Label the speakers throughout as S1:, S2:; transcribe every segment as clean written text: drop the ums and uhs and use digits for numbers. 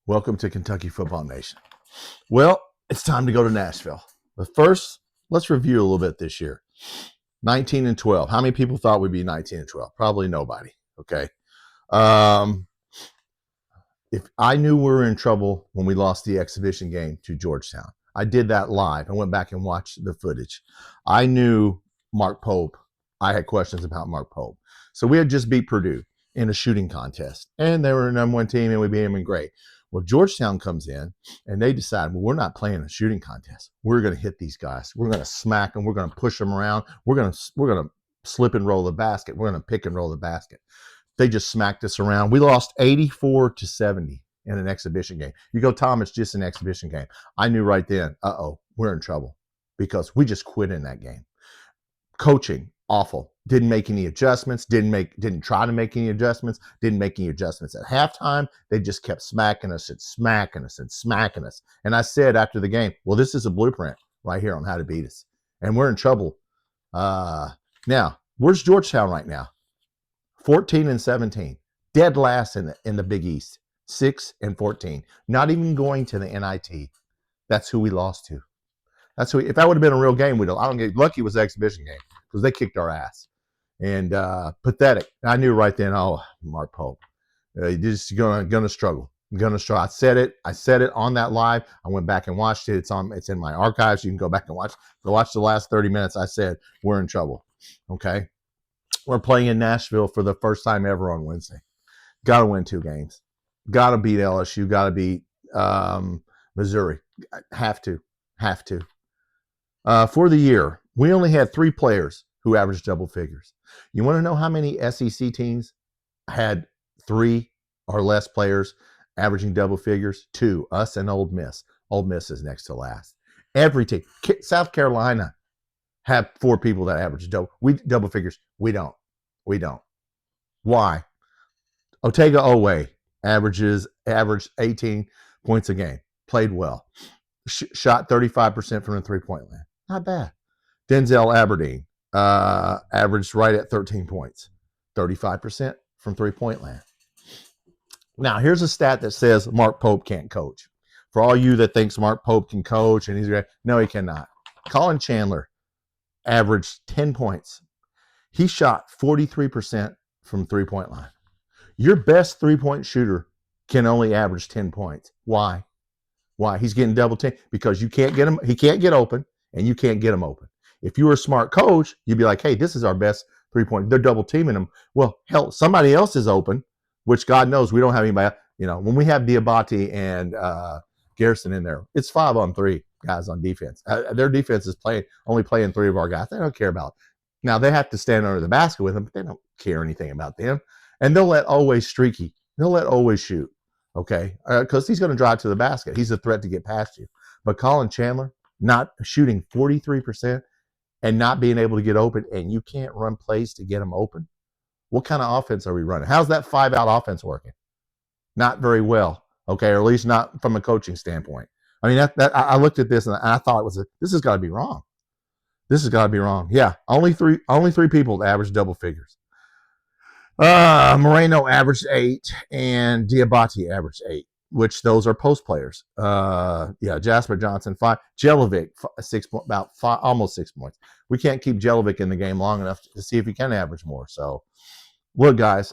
S1: Welcome to Kentucky Football Nation. Well, it's time to go to Nashville. But first, let's review a little bit this year. 19-12. How many people thought we'd be 19-12? Probably nobody. Okay. If I knew we were in trouble when we lost the exhibition game to Georgetown, I did that live. I went back and watched the footage. I knew Mark Pope. I had questions about Mark Pope. So we had just beat Purdue in a shooting contest, and they were a number one team, and we beat them in great. Well, Georgetown comes in, and they decide, well, we're not playing a shooting contest. We're going to hit these guys. We're going to smack them. We're going to push them around. We're going to slip and roll the basket. We're going to pick and roll the basket. They just smacked us around. We lost 84-70 in an exhibition game. You go, Tom, it's just an exhibition game. I knew right then, we're in trouble because we just quit in that game. Coaching, awful. Didn't make any adjustments. Didn't try to make any adjustments. Didn't make any adjustments at halftime. They just kept smacking us and smacking us and smacking us. And I said after the game, well, this is a blueprint right here on how to beat us, and we're in trouble. Now, where's Georgetown right now? 14-17, dead last in the Big East. 6-14, not even going to the NIT. That's who we lost to. That's who. If that would have been a real game, I don't get lucky. It was the exhibition game because they kicked our ass. And pathetic. I knew right then. Oh, Mark Pope, you're just gonna struggle. I said it on that live. I went back and watched it. It's in my archives. You can go back and watch the last 30 minutes. I said we're in trouble. Okay, we're playing in Nashville for the first time ever on Wednesday. Got to win 2 games. Got to beat LSU. Got to beat Missouri. Have to. For the year, we only had 3 players who averaged double figures. You want to know how many SEC teams had 3 or less players averaging double figures? 2, us and Ole Miss. Ole Miss is next to last. Every team. South Carolina have 4 people that average double figures. We don't. Why? Otega Owe averaged 18 points a game. Played well. Shot 35% from the three-point line. Not bad. Denzel Aberdeen averaged right at 13 points. 35% from three-point land. Now, here's a stat that says Mark Pope can't coach. For all you that thinks Mark Pope can coach and he's great, no, he cannot. Colin Chandler averaged 10 points. He shot 43% from three-point line. Your best three-point shooter can only average 10 points. Why? He's getting double teamed because you can't get him. He can't get open, and you can't get him open. If you were a smart coach, you'd be like, hey, this is our best three-point. They're double teaming him. Well, hell, somebody else is open, which God knows we don't have anybody. When we have Diabate and Garrison in there, it's 5-on-3 guys on defense. Their defense is only playing 3 of our guys. They don't care about it. Now, they have to stand under the basket with them, but they don't care anything about them. And they'll let always streaky. They'll let always shoot. Okay, because he's going to drive to the basket. He's a threat to get past you. But Colin Chandler, not shooting 43% and not being able to get open, and you can't run plays to get him open. What kind of offense are we running? How's that 5-out offense working? Not very well, okay, or at least not from a coaching standpoint. I mean, I looked at this and I thought this has got to be wrong. This has got to be wrong. Yeah, only three people average double figures. Moreno averaged 8 and Diabate averaged 8, which those are post players. Jasper Johnson 5, Jelovic 6 point, almost 6 points. We can't keep Jelovic in the game long enough to see if he can average more. So, look, guys,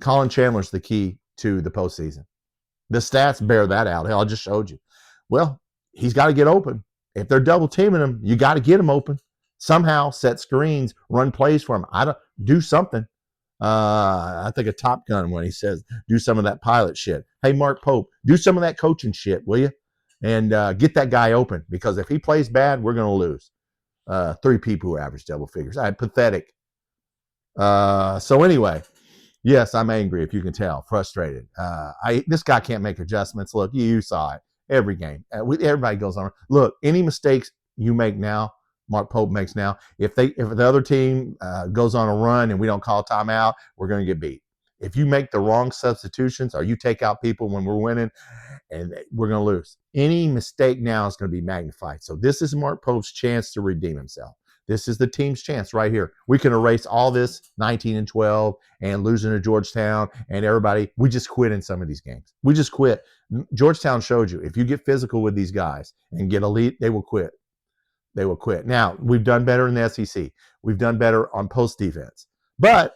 S1: Colin Chandler's the key to the postseason. The stats bear that out. Hell, I just showed you. Well, he's got to get open. If they're double teaming him, you got to get him open. Somehow set screens, run plays for him. Do something. I think of Top Gun when he says, do some of that pilot shit. Hey, Mark Pope, do some of that coaching shit, will you? And get that guy open, because if he plays bad, we're going to lose. 3 people who average double figures. Pathetic. So anyway, yes, I'm angry, if you can tell, frustrated. This guy can't make adjustments. Look, you saw it every game. Everybody goes on. Look, any mistakes you make now, Mark Pope makes now, if the other team goes on a run and we don't call timeout, we're going to get beat. If you make the wrong substitutions or you take out people when we're winning, and we're going to lose. Any mistake now is going to be magnified. So this is Mark Pope's chance to redeem himself. This is the team's chance right here. We can erase all this 19-12 and losing to Georgetown and everybody. We just quit in some of these games. We just quit. Georgetown showed you if you get physical with these guys and get elite, they will quit. They will quit. Now, we've done better in the SEC. We've done better on post defense. But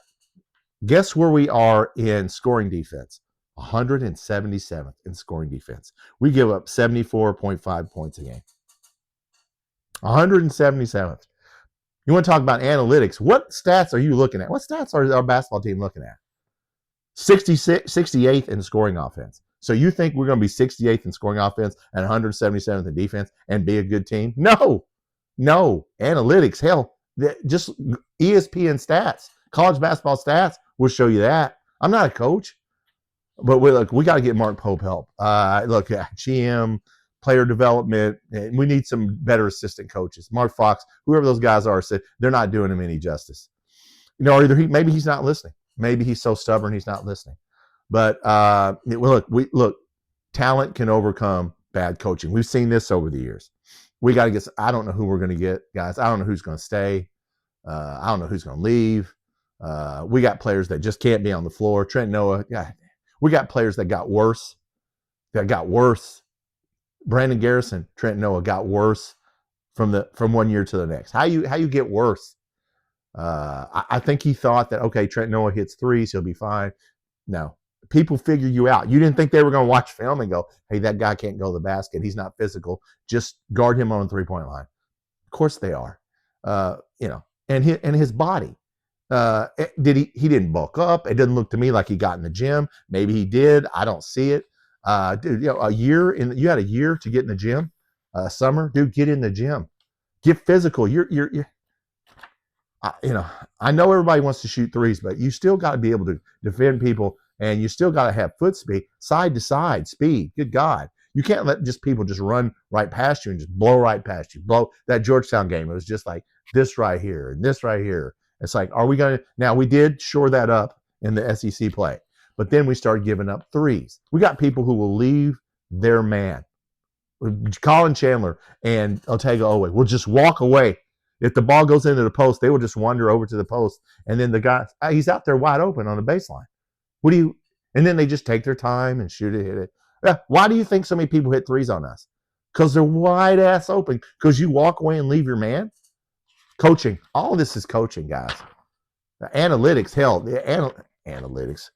S1: guess where we are in scoring defense? 177th in scoring defense. We give up 74.5 points a game. 177th. You want to talk about analytics? What stats are you looking at? What stats are our basketball team looking at? 68th in scoring offense. So you think we're going to be 68th in scoring offense and 177th in defense and be a good team? No. Analytics, hell, just ESPN stats, college basketball stats will show you that. I'm not a coach, but we got to get Mark Pope help. Look, GM, player development, and we need some better assistant coaches. Mark Fox, whoever those guys are, said they're not doing him any justice. Either maybe he's not listening. Maybe he's so stubborn he's not listening. But look, talent can overcome bad coaching. We've seen this over the years. We got to get. I don't know who we're going to get, guys. I don't know who's going to stay. I don't know who's going to leave. We got players that just can't be on the floor. Trent Noah. Yeah, we got players that got worse. Brandon Garrison, Trent Noah got worse from 1 year to the next. How you get worse? I think he thought that, okay, Trent Noah hits threes, he'll be fine. No. People figure you out. You didn't think they were going to watch film and go, hey, that guy can't go to the basket. He's not physical. Just guard him on the three-point line. Of course they are. And his body. He didn't bulk up. It doesn't look to me like he got in the gym. Maybe he did. I don't see it. Dude, you had a year to get in the gym. Summer, dude, get in the gym. Get physical. I know everybody wants to shoot threes, but you still got to be able to defend people, and you still got to have foot speed, side to side speed. Good God. You can't let people just run right past you and just blow right past you. Blow that Georgetown game. It was just like this right here and this right here. It's like, are we going to? Now, we did shore that up in the SEC play, but then we started giving up threes. We got people who will leave their man. Colin Chandler and Otega Owe will just walk away. If the ball goes into the post, they will just wander over to the post. And then the guy, he's out there wide open on the baseline. And then they just take their time and shoot it, hit it. Yeah, why do you think so many people hit threes on us? Because they're wide ass open. Because you walk away and leave your man. Coaching. All this is coaching, guys. The analytics, hell, analytics.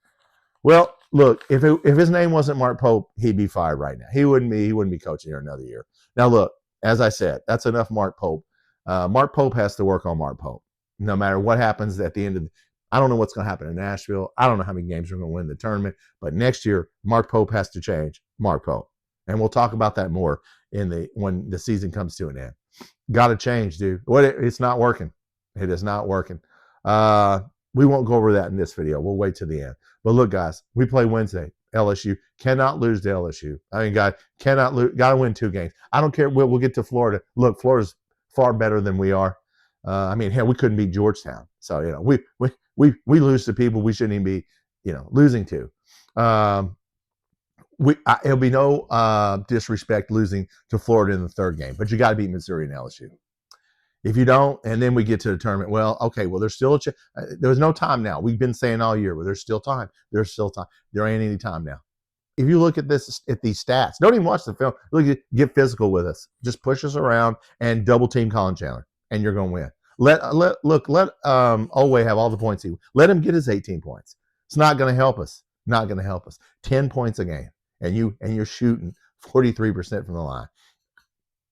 S1: Well, look, if his name wasn't Mark Pope, he'd be fired right now. He wouldn't be coaching here another year. Now, look, as I said, that's enough Mark Pope. Mark Pope has to work on Mark Pope. No matter what happens at the end of I don't know what's going to happen in Nashville. I don't know how many games we're going to win the tournament. But next year, Mark Pope has to change. Mark Pope. And we'll talk about that more when the season comes to an end. Got to change, dude. It's not working. It is not working. We won't go over that in this video. We'll wait to the end. But look, guys, we play Wednesday. LSU cannot lose to LSU. I mean, God, cannot lose. Got to win 2 games. I don't care. We'll get to Florida. Look, Florida's far better than we are. Hell, we couldn't beat Georgetown. So, we lose to people we shouldn't even be, losing to. It'll be no disrespect losing to Florida in the 3rd game, but you got to beat Missouri and LSU. If you don't, and then we get to the tournament, there's still there's no time now. We've been saying all year, there's still time. There's still time. There ain't any time now. If you look at these stats, don't even watch the film. Get physical with us. Just push us around and double team Colin Chandler, and you're going to win. Let Owe have all the points. Let him get his 18 points. It's not going to help us. Not going to help us. 10 points a game, and you're shooting 43% from the line.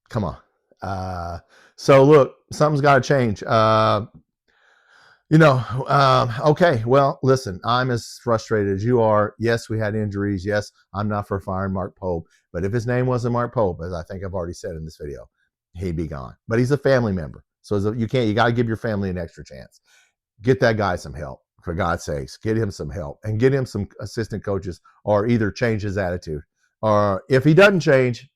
S1: Come on. So look, something's got to change. Okay. Well, listen, I'm as frustrated as you are. Yes, we had injuries. Yes, I'm not for firing Mark Pope. But if his name wasn't Mark Pope, as I think I've already said in this video, he'd be gone. But he's a family member. So you got to give your family an extra chance. Get that guy some help, for God's sakes. Get him some help and get him some assistant coaches, or either change his attitude. Or if he doesn't change,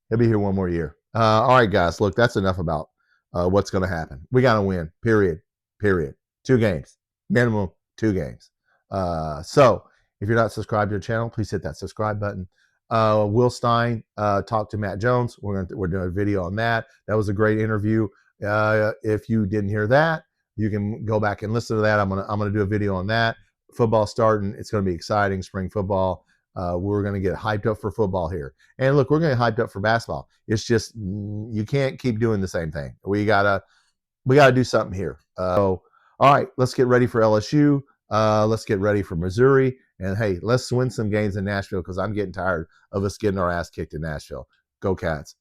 S1: he'll be here 1 more year. All right, guys, look, that's enough about what's going to happen. We got to win, period. 2 games, minimum 2 games. So if you're not subscribed to the channel, please hit that subscribe button. Will Stein talked to Matt Jones. We're doing a video on that. That was a great interview. If you didn't hear that, you can go back and listen to that. I'm gonna do a video on that. Football starting. It's going to be exciting. Spring football. We're going to get hyped up for football here. And look, we're going to get hyped up for basketball. It's just you can't keep doing the same thing. We gotta do something here. So all right, let's get ready for LSU. Let's get ready for Missouri. And hey, let's win some games in Nashville because I'm getting tired of us getting our ass kicked in Nashville. Go Cats.